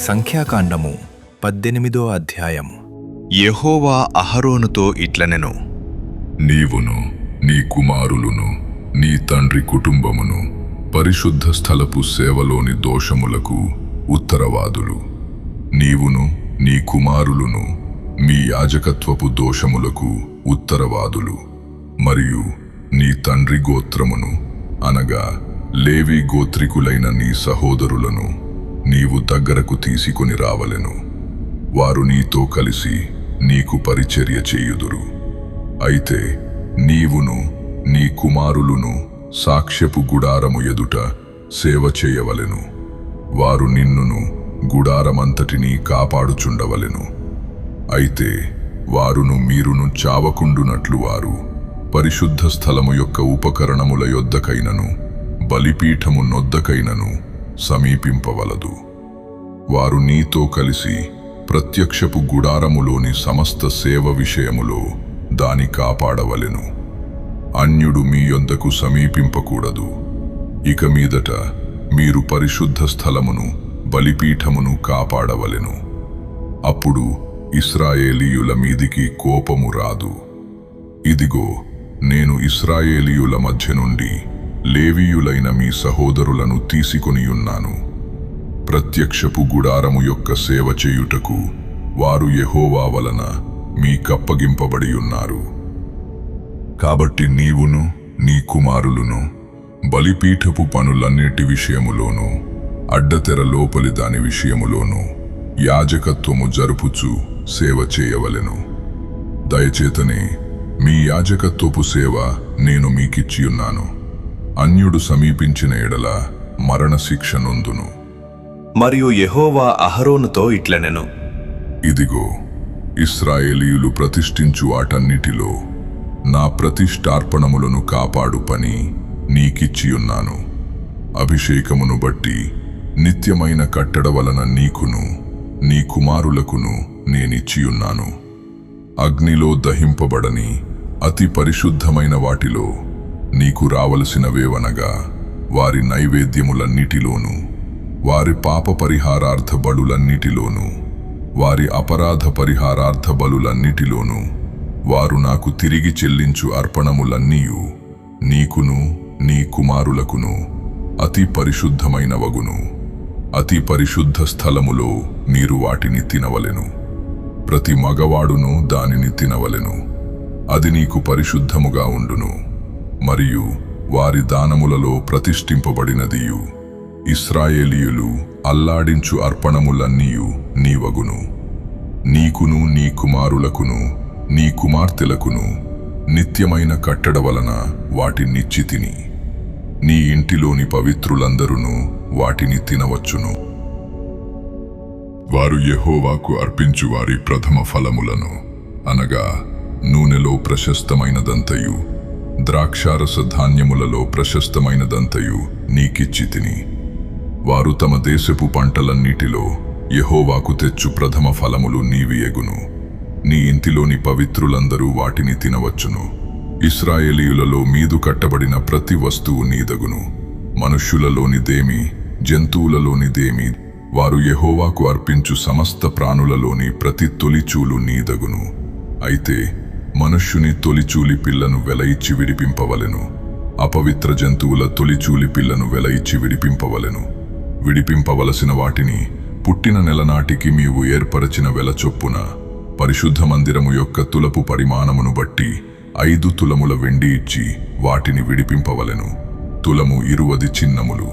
సంఖ్యాకాండము 18వ అధ్యాయం. యెహోవా అహరోనుతో ఇట్లనెను, నీవును నీ కుమారులును నీ తండ్రి కుటుంబమును పరిశుద్ధ స్థలపు సేవలోని దోషములకు ఉత్తరవాదులు. నీవును నీ కుమారులును మీ యాజకత్వపు దోషములకు ఉత్తరవాదులు. మరియు నీ తండ్రి గోత్రమును అనగా లేవి గోత్రికులైన నీ సహోదరులను నీవు దగ్గరకు తీసుకొని రావలెను. వారు నీతో కలిసి నీకు పరిచర్య చేయుదురు. అయితే నీవును నీ కుమారులును సాక్ష్యపు గుడారము ఎదుట సేవ చేయవలెను. వారు నిన్నును గుడారమంతటినీ కాపాడుచుండవలెను. అయితే వారును మీరును చావకుండునట్లు వారు పరిశుద్ధ స్థలము యొక్క ఉపకరణముల యొద్దకైనను బలిపీఠము నొద్దకైనను సమీపింపవలదు. వారు నీతో కలిసి ప్రత్యక్షపు గుడారములోని సమస్త సేవ విషయములో దాని కాపాడవలెను. అన్యుడు మీ యొద్దకు సమీపింపకూడదు. ఇక మీదట మీరు పరిశుద్ధ స్థలమును బలిపీఠమును కాపాడవలెను. అప్పుడు ఇశ్రాయేలీయుల మీదికి కోపము రాదు. ఇదిగో, నేను ఇశ్రాయేలీయుల మధ్య నుండి లేవీయులైన మీ సహోదరులను తీసుకొనియున్నాను. ప్రత్యక్షపు గుడారము యొక్క సేవ చేయుటకు వారు యెహోవా వలన మీకప్పగింపబడి ఉన్నారు. కాబట్టి నీవును నీ కుమారులును బలిపీఠపు పనులన్నిటి విషయములోనూ అడ్డతెర లోపలి దాని విషయములోనూ యాజకత్వము జరుపుచు సేవ చేయవలెను. దయచేతనే మీ యాజకత్వపు సేవ నేను మీకిచ్చియున్నాను. అన్యుడు సమీపించిన ఎడల మరణశిక్ష నొందును. మరియు యెహోవా అహరోనుతో ఇట్లనెను, ఇదిగో, ఇశ్రాయేలీయులు ప్రతిష్ఠించు వాటన్నిటిలో నా ప్రతిష్ఠార్పణములను కాపాడు పని నీకిచ్చియున్నాను. అభిషేకమును బట్టి నిత్యమైన కట్టడ వలన నీకును నీ కుమారులకును నేనిచ్చియున్నాను. అగ్నిలో దహింపబడని అతి పరిశుద్ధమైన వాటిలో నీకు రావలసినవేవనగా వారి నైవేద్యములన్నిటిలోనూ వారి పాప పరిహారార్థ బలులన్నిటిలోనూ వారి అపరాధ పరిహారార్థ బలులన్నిటిలోనూ వారు నాకు తిరిగి చెల్లించు అర్పణములన్నీయు నీకును నీ కుమారులకును అతి పరిశుద్ధమైనవగును. అతి పరిశుద్ధ స్థలములో మీరు వాటిని తినవలెను. ప్రతి మగవాడును దానిని తినవలెను. అది నీకు పరిశుద్ధముగా ఉండును. మరియు వారి దానములలో ప్రతిష్ఠింపబడినదియు ఇశ్రాయేలీయులు అల్లాడించు అర్పణములన్నీయు నీవగును. నీకును నీ కుమారులకును నీ కుమార్తెలకును నిత్యమైన కట్టడ వలన వాటినిచ్చితిని. నీ ఇంటిలోని పవిత్రులందరూ వాటిని తినవచ్చును. వారు యెహోవాకు అర్పించు వారి ప్రథమ ఫలములను అనగా నూనెలో ప్రశస్తమైనదంతయు ద్రాక్షారస ధాన్యములలో ప్రశస్తమైనదంతయు నీకిచ్చితిని. వారు తమ దేశపు పంటలన్నిటిలో యెహోవాకు తెచ్చు ప్రథమ ఫలములు నీవియగును. నీ ఇంటిలోని పవిత్రులందరూ వాటిని తినవచ్చును. ఇశ్రాయేలీయులలో మీదు కట్టబడిన ప్రతి వస్తువు నీదగును. మనుష్యులలోనిదేమి జంతువులలోనిదేమి వారు యెహోవాకు అర్పించు సమస్త ప్రాణులలోని ప్రతి తొలిచూలు నీదగును. అయితే మనుష్యుని తొలిచూలి పిల్లను వెల ఇచ్చి విడిపింపవలెను. అపవిత్ర జంతువుల తొలిచూలి పిల్లను వెల ఇచ్చి విడిపింపవలెను. విడిపింపవలసిన వాటిని పుట్టిన నెలనాటికి మీవు ఏర్పరచిన వెల చొప్పున పరిశుద్ధ మందిరము యొక్క తులపు పరిమాణమును బట్టి 5 తులముల వెండి ఇచ్చి వాటిని విడిపింపవలెను. తులము 20 చిన్నములు.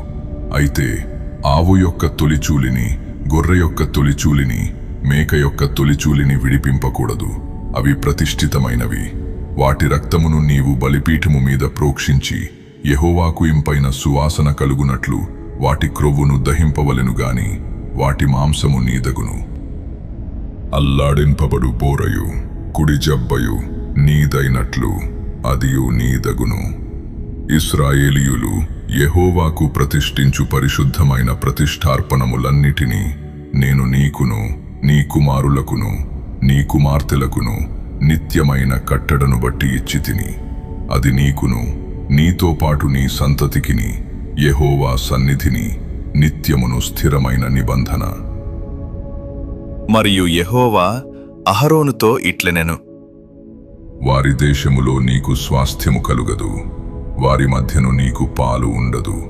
అయితే ఆవు యొక్క తొలిచూలిని, గొర్రె యొక్క తొలిచూలిని, మేక యొక్క తొలిచూలిని విడిపింపకూడదు. అవి ప్రతిష్ఠితమైనవి. వాటి రక్తమును నీవు బలిపీఠము మీద ప్రోక్షించి యెహోవాకు ఇంపైన సువాసన కలుగునట్లు వాటి క్రొవ్వును దహింపవలెను గాని వాటి మాంసము నీదగును. అల్లాడింపబడు బోరయు కుడి జబ్బయు నీదైనట్లు అదియు నీదగును. ఇశ్రాయేలీయులు యెహోవాకు ప్రతిష్ఠించు పరిశుద్ధమైన ప్రతిష్ఠార్పణములన్నిటినీ నేను నీకును నీ కుమారులకును నీ కుమార్తెలకును నిత్యమైన కట్టడను బట్టి ఇచ్చితిని. అది నీకును నీతో పాటు నీ సంతతికిని యెహోవా సన్నిధిని నిత్యమును స్థిరమైన నిబంధన. మరియు యెహోవా అహరోనుతో ఇట్లనెను. వారి దేశములో నీకు స్వాస్థ్యము కలుగదు, వారి మధ్యను నీకు పాలు ఉండదు.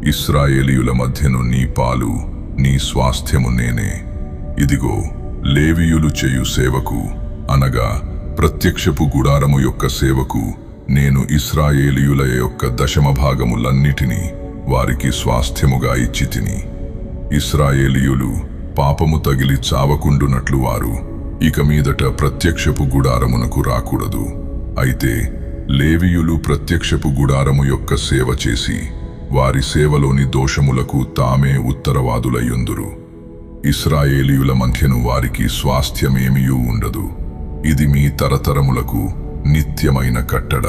ఇశ్రాయేలీయుల మధ్యను నీ పాలు, నీ స్వాస్థ్యము నేనే. ఇదిగో, లేవీయులు చేయు సేవకు, అనగా ప్రత్యక్షపు గుడారము యొక్క సేవకు నేను ఇశ్రాయేలీయుల యొక్క దశమభాగములన్నిటినీ వారికి స్వాస్థ్యముగా ఇచ్చితిని. ఇశ్రాయేలీయులు పాపము తగిలి చావకుండునట్లు వారు ఇక మీదట ప్రత్యక్షపు గుడారమునకు రాకూడదు. అయితే లేవీయులు ప్రత్యక్షపు గుడారము యొక్క సేవ చేసి వారి సేవలోని దోషములకు తామే ఉత్తరవాదులయ్యుందురు. ఇశ్రాయేలీయుల మధ్యను వారికి స్వాస్థ్యమేమియూ ఉండదు. ఇది మీ తరతరములకు నిత్యమైన కట్టడ.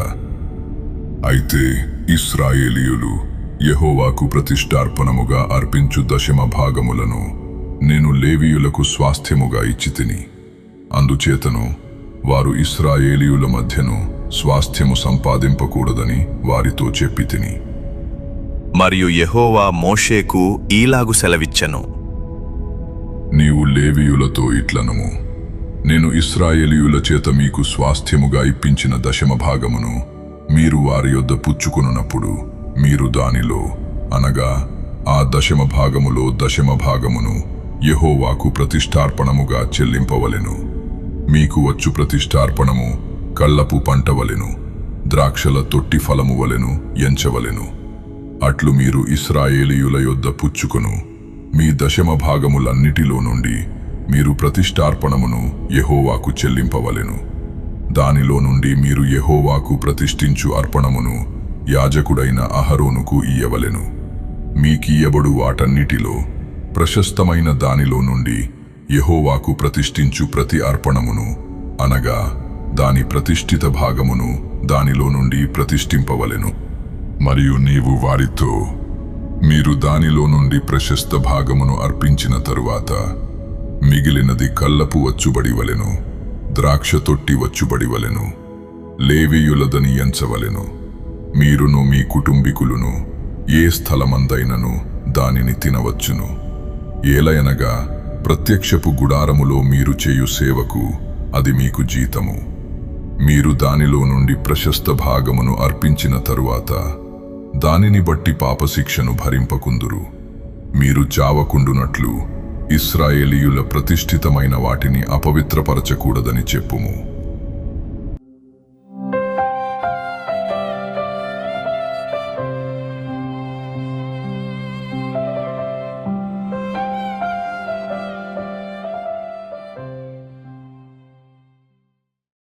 అయితే ఇశ్రాయేలీయులు యెహోవాకు ప్రతిష్ఠార్పణముగా అర్పించు దశమ భాగములను నేను లేవీయులకు స్వాస్థ్యముగా ఇచ్చితిని. అందుచేతను వారు ఇశ్రాయేలీయుల మధ్యను స్వాస్థ్యము సంపాదింపకూడదని వారితో చెప్పితిని. మరియు యెహోవా మోషేకు ఈలాగు సెలవిచ్చెను. నీవు లేవీయులతో ఇట్లనము, నేను ఇశ్రాయేలీయుల చేత మీకు స్వాస్థ్యముగా ఇప్పించిన దశమ భాగమును మీరు వారి యొద్ద పుచ్చుకొనున్నప్పుడు మీరు దానిలో, అనగా ఆ దశమ భాగములో దశమ భాగమును యెహోవాకు ప్రతిష్ఠార్పణముగా చెల్లింపవలెను. మీకు వచ్చు ప్రతిష్ఠార్పణము కళ్ళపు పంటవలెను, ద్రాక్షల తొట్టి ఫలము వలెను ఎంచవలెను. అట్లు మీరు ఇశ్రాయేలీయుల యొద్ద పుచ్చుకొను మీ దశమ భాగములన్నిటిలో నుండి మీరు ప్రతిష్ఠార్పణమును యెహోవాకు చెల్లింపవలెను. దానిలో నుండి మీరు యెహోవాకు ప్రతిష్ఠించు అర్పణమును యాజకుడైన అహరోనుకు ఇయ్యవలెను. మీకియ్యబడు వాటన్నిటిలో ప్రశస్తమైన దానిలో నుండి యెహోవాకు ప్రతిష్ఠించు ప్రతి అర్పణమును, అనగా దాని ప్రతిష్ఠిత భాగమును దానిలో నుండి ప్రతిష్ఠింపవలెను. మరియు నీవు వారితో, మీరు దానిలో నుండి ప్రశస్త భాగమును అర్పించిన తరువాత మిగిలినది కళ్ళపు వచ్చుబడి వలెను, ద్రాక్ష తొట్టి వచ్చుబడి వలెను లేవీయులదని ఎంచవలెను. మీరును మీ కుటుంబీకులును ఏ స్థలమందైనను దానిని తినవచ్చును. ఏలయనగా ప్రత్యక్షపు గుడారములో మీరు చేయు సేవకు అది మీకు జీతము. మీరు దానిలో నుండి ప్రశస్త భాగమును అర్పించిన తరువాత దానిని బట్టి పాపశిక్షను భరింపకుందురు. మీరు చావకుండునట్లు ఇశ్రాయేలీయుల ప్రతిష్ఠితమైన వాటిని అపవిత్రపరచకూడదని చెప్పుము.